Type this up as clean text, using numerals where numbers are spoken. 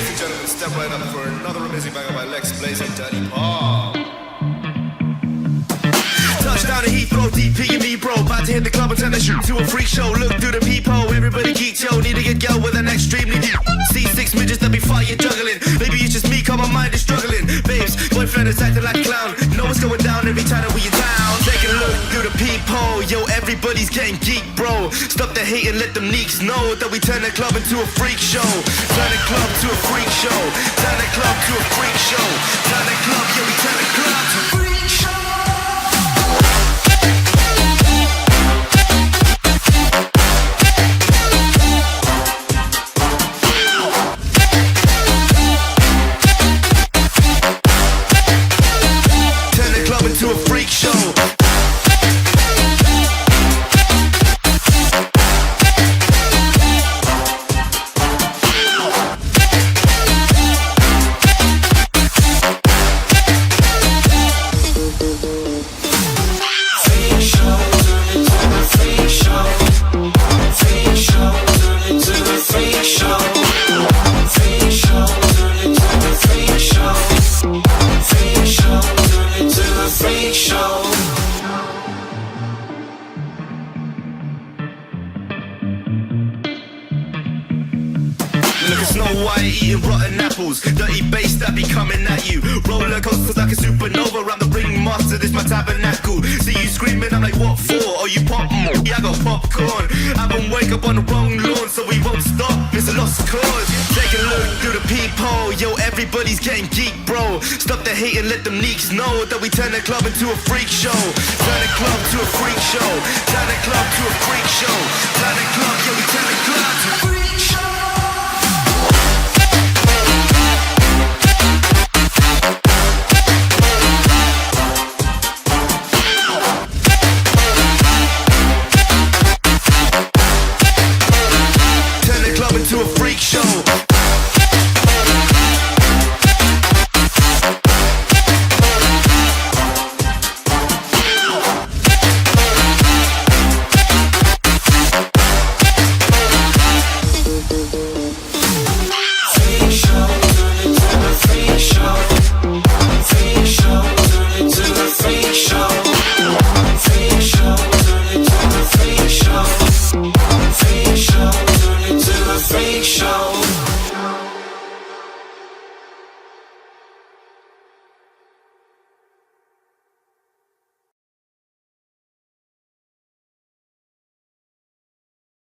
Ladies and gentlemen, step right up for another amazing banger by Lex Blaze and Daddy Paul. Touchdown to Heathrow, DP and me, bro. About to hit the club and turn the shoot to a freak show. Look through the peephole, everybody geek, yo. Need to get girl with an extremely deep C6 midgets that be fire juggling. Maybe it's just me, cause my mind is struggling. Babes, boyfriend is acting like a clown. Know what's going down every time that we in town. Take a look through the peephole, yo. Everybody's getting geek, bro. Stop the hate and let them neeks know that we turn the club into a freak show. Turn the club to a freak show. Turn the club to a freak show. Turn the club, yeah, we turn the club to a freak show. To a freak show. Look at Snow White eating rotten apples. Dirty bass that be coming at you. Roller coasters like a supernova. I'm the ringmaster, this my tabernacle. See you screaming, I'm like, what for? Oh, you pop? Yeah, I got popcorn. I haven't wake up on the wrong lawn, so we won't stop. It's a lost cause. Take a look through the peephole. Yo, everybody's getting geek, bro. Stop the hate and let them neeks know that we turn the club into a freak show. Turn the club to a freak show. Turn the club to a freak show. Turn the club, yeah, we turn the club.